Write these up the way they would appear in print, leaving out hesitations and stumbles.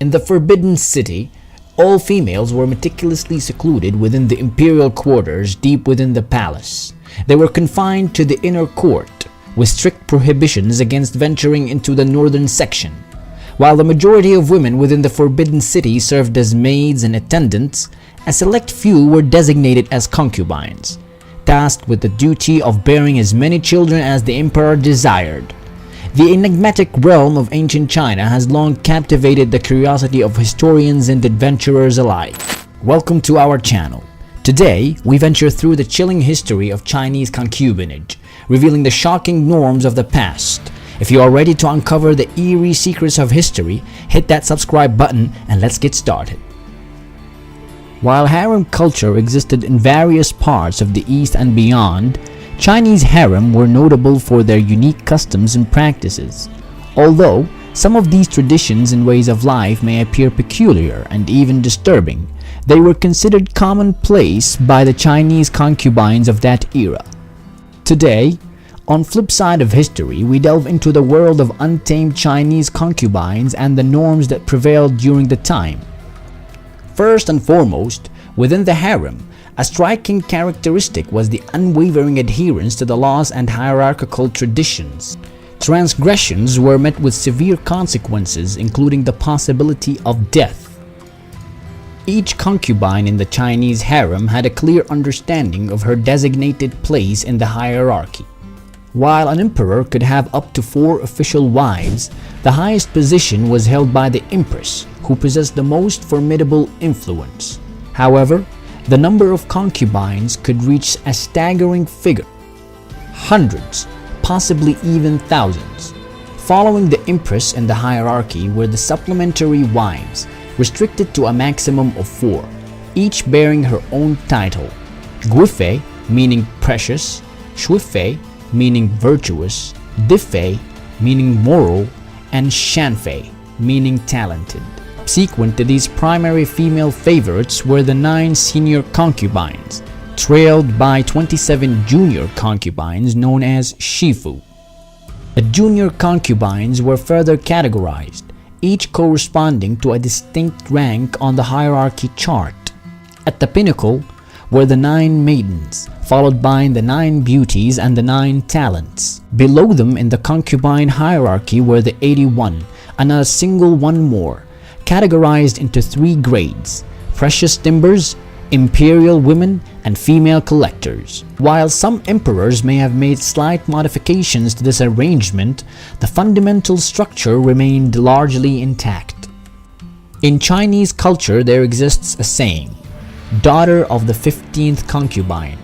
In the Forbidden City, all females were meticulously secluded within the imperial quarters deep within the palace. They were confined to the inner court, with strict prohibitions against venturing into the northern section. While the majority of women within the Forbidden City served as maids and attendants, a select few were designated as concubines, tasked with the duty of bearing as many children as the emperor desired. The enigmatic realm of ancient China has long captivated the curiosity of historians and adventurers alike. Welcome to our channel. Today, we venture through the chilling history of Chinese concubinage, revealing the shocking norms of the past. If you are ready to uncover the eerie secrets of history, hit that subscribe button and let's get started. While harem culture existed in various parts of the East and beyond, Chinese harem were notable for their unique customs and practices. Although some of these traditions and ways of life may appear peculiar and even disturbing, they were considered commonplace by the Chinese concubines of that era. Today, on flip side of history, we delve into the world of untamed Chinese concubines and the norms that prevailed during the time. First and foremost, within the harem, a striking characteristic was the unwavering adherence to the laws and hierarchical traditions. Transgressions were met with severe consequences, including the possibility of death. Each concubine in the Chinese harem had a clear understanding of her designated place in the hierarchy. While an emperor could have up to 4 official wives, the highest position was held by the Empress, who possessed the most formidable influence. However, the number of concubines could reach a staggering figure: hundreds, possibly even thousands. Following the Empress in the hierarchy were the supplementary wives, restricted to a maximum of 4, each bearing her own title: Guifei, meaning precious; Shuifei, meaning virtuous; Difei, meaning moral; and Shanfei, meaning talented. Subsequent to these primary female favorites were the 9 senior concubines, trailed by 27 junior concubines known as Shifu. The junior concubines were further categorized, each corresponding to a distinct rank on the hierarchy chart. At the pinnacle were the 9 maidens, followed by the 9 beauties and the 9 talents. Below them in the concubine hierarchy were the 81, and a single one more, categorized into 3 grades: precious timbers, imperial women, and female collectors. While some emperors may have made slight modifications to this arrangement, the fundamental structure remained largely intact. In Chinese culture, there exists a saying, "daughter of the 15th concubine,"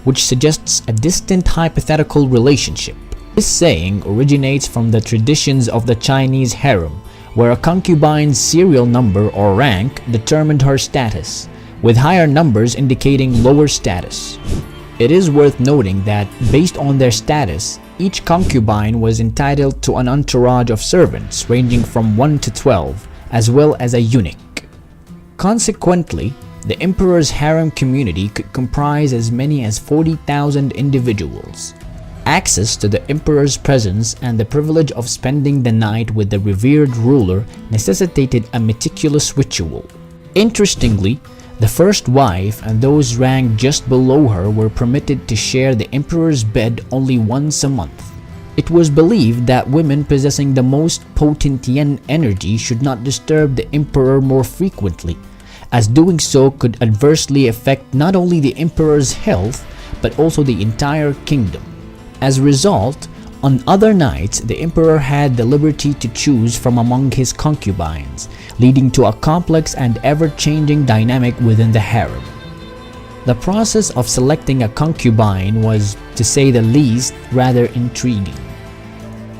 which suggests a distant hypothetical relationship. This saying originates from the traditions of the Chinese harem, where a concubine's serial number or rank determined her status, with higher numbers indicating lower status. It is worth noting that, based on their status, each concubine was entitled to an entourage of servants ranging from 1 to 12, as well as a eunuch. Consequently, the emperor's harem community could comprise as many as 40,000 individuals. Access to the emperor's presence and the privilege of spending the night with the revered ruler necessitated a meticulous ritual. Interestingly, the first wife and those ranked just below her were permitted to share the emperor's bed only once a month. It was believed that women possessing the most potent yin energy should not disturb the emperor more frequently, as doing so could adversely affect not only the emperor's health but also the entire kingdom. As a result, on other nights, the emperor had the liberty to choose from among his concubines, leading to a complex and ever-changing dynamic within the harem. The process of selecting a concubine was, to say the least, rather intriguing.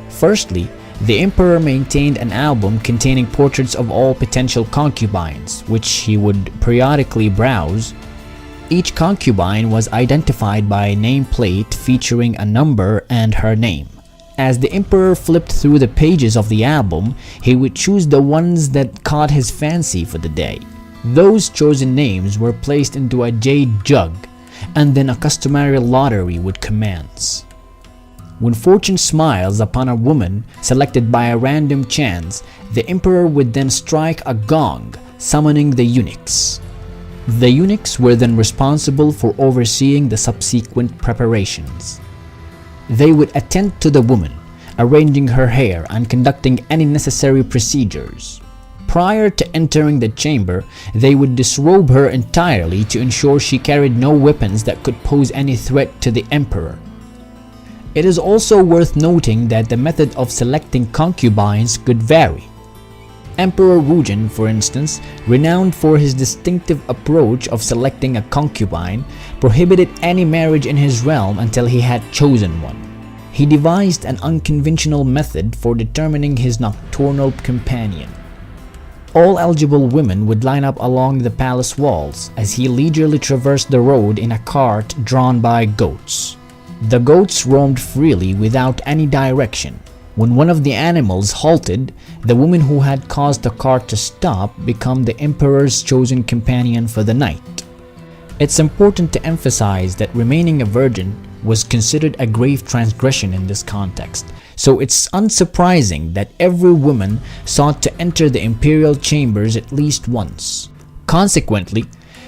Firstly, the emperor maintained an album containing portraits of all potential concubines, which he would periodically browse. Each concubine was identified by a nameplate featuring a number and her name. As the emperor flipped through the pages of the album, he would choose the ones that caught his fancy for the day. Those chosen names were placed into a jade jug, and then a customary lottery would commence. When fortune smiles upon a woman selected by a random chance, the emperor would then strike a gong, summoning the eunuchs. The eunuchs were then responsible for overseeing the subsequent preparations. They would attend to the woman, arranging her hair and conducting any necessary procedures. Prior to entering the chamber, they would disrobe her entirely to ensure she carried no weapons that could pose any threat to the emperor. It is also worth noting that the method of selecting concubines could vary. Emperor Wujin, for instance, renowned for his distinctive approach of selecting a concubine, prohibited any marriage in his realm until he had chosen one. He devised an unconventional method for determining his nocturnal companion. All eligible women would line up along the palace walls as he leisurely traversed the road in a cart drawn by goats. The goats roamed freely without any direction. When one of the animals halted, the woman who had caused the cart to stop became the emperor's chosen companion for the night. It's important to emphasize that remaining a virgin was considered a grave transgression in this context, so it's unsurprising that every woman sought to enter the imperial chambers at least once. Consequently,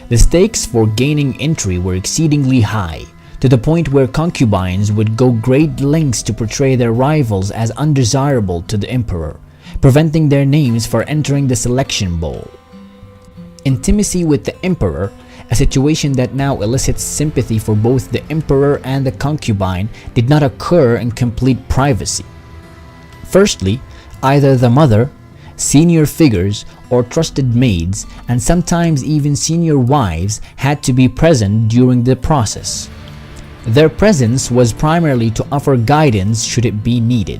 the stakes for gaining entry were exceedingly high, to the point where concubines would go great lengths to portray their rivals as undesirable to the emperor, preventing their names from entering the selection bowl. Intimacy with the emperor, a situation that now elicits sympathy for both the emperor and the concubine, did not occur in complete privacy. Firstly, either the mother, senior figures, or trusted maids, and sometimes even senior wives, had to be present during the process. Their presence was primarily to offer guidance should it be needed.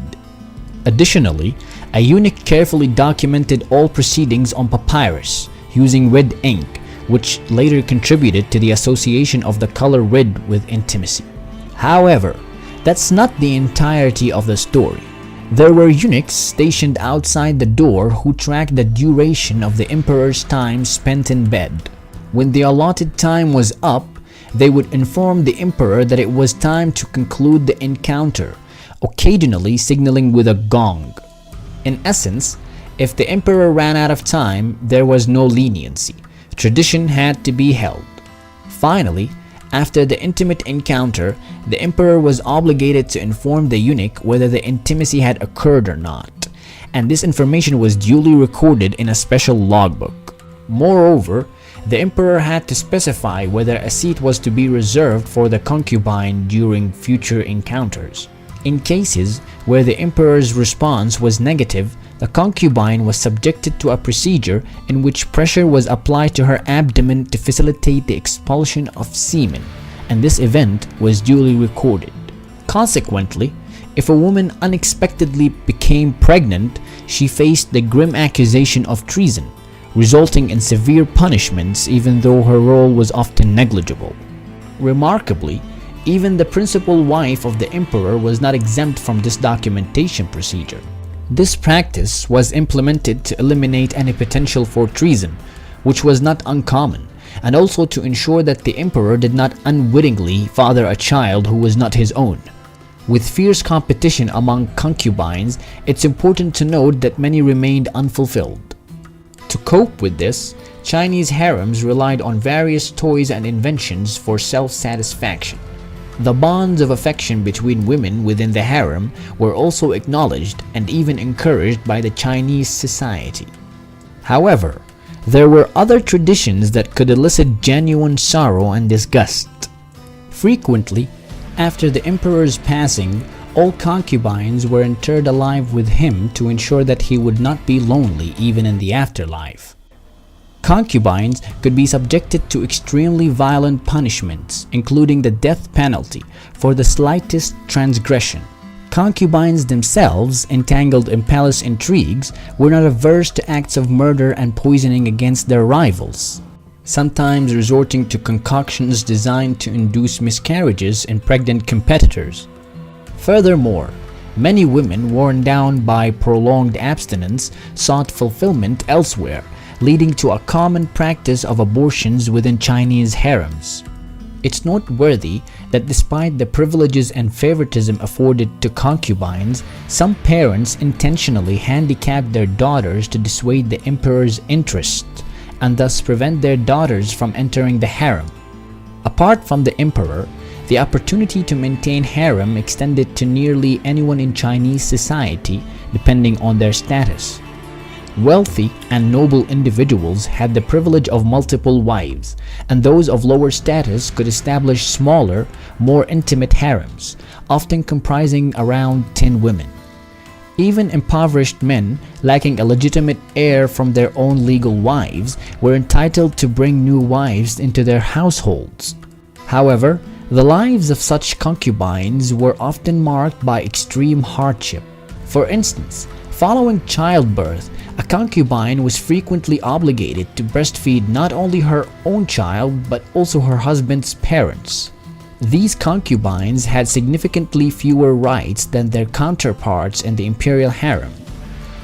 Additionally, a eunuch carefully documented all proceedings on papyrus using red ink, which later contributed to the association of the color red with intimacy. However, that's not the entirety of the story. There were eunuchs stationed outside the door who tracked the duration of the emperor's time spent in bed. When the allotted time was up, they would inform the emperor that it was time to conclude the encounter, occasionally signaling with a gong. In essence, if the emperor ran out of time, there was no leniency. Tradition had to be held. Finally, after the intimate encounter, the emperor was obligated to inform the eunuch whether the intimacy had occurred or not, and this information was duly recorded in a special logbook. Moreover, the emperor had to specify whether a seat was to be reserved for the concubine during future encounters. In cases where the emperor's response was negative, the concubine was subjected to a procedure in which pressure was applied to her abdomen to facilitate the expulsion of semen, and this event was duly recorded. Consequently, if a woman unexpectedly became pregnant, she faced the grim accusation of treason, resulting in severe punishments even though her role was often negligible. Remarkably, even the principal wife of the emperor was not exempt from this documentation procedure. This practice was implemented to eliminate any potential for treason, which was not uncommon, and also to ensure that the emperor did not unwittingly father a child who was not his own. With fierce competition among concubines, it's important to note that many remained unfulfilled. To cope with this, Chinese harems relied on various toys and inventions for self-satisfaction. The bonds of affection between women within the harem were also acknowledged and even encouraged by the Chinese society. However, there were other traditions that could elicit genuine sorrow and disgust. Frequently, after the emperor's passing, all concubines were interred alive with him to ensure that he would not be lonely even in the afterlife. Concubines could be subjected to extremely violent punishments, including the death penalty, for the slightest transgression. Concubines themselves, entangled in palace intrigues, were not averse to acts of murder and poisoning against their rivals, sometimes resorting to concoctions designed to induce miscarriages in pregnant competitors. Furthermore, many women worn down by prolonged abstinence sought fulfillment elsewhere, leading to a common practice of abortions within Chinese harems. It's noteworthy that despite the privileges and favoritism afforded to concubines, some parents intentionally handicapped their daughters to dissuade the emperor's interest and thus prevent their daughters from entering the harem. Apart from the emperor, the opportunity to maintain harem extended to nearly anyone in Chinese society, depending on their status. Wealthy and noble individuals had the privilege of multiple wives, and those of lower status could establish smaller, more intimate harems, often comprising around 10 women. Even impoverished men, lacking a legitimate heir from their own legal wives, were entitled to bring new wives into their households. However, the lives of such concubines were often marked by extreme hardship. For instance, following childbirth, a concubine was frequently obligated to breastfeed not only her own child but also her husband's parents. These concubines had significantly fewer rights than their counterparts in the imperial harem.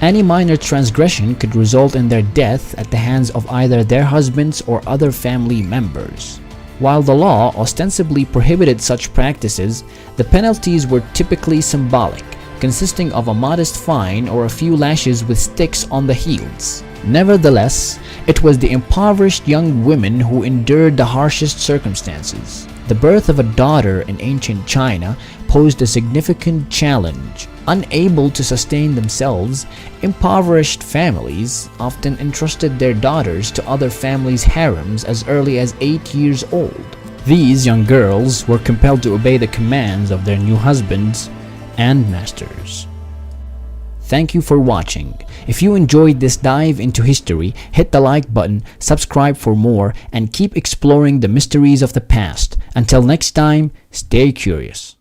Any minor transgression could result in their death at the hands of either their husbands or other family members. While the law ostensibly prohibited such practices, the penalties were typically symbolic, consisting of a modest fine or a few lashes with sticks on the heels. Nevertheless, it was the impoverished young women who endured the harshest circumstances. The birth of a daughter in ancient China posed a significant challenge. Unable to sustain themselves, impoverished families often entrusted their daughters to other families' harems as early as 8 years old. These young girls were compelled to obey the commands of their new husbands and masters. Thank you for watching. If you enjoyed this dive into history, hit the like button, subscribe for more, and keep exploring the mysteries of the past. Until next time, stay curious.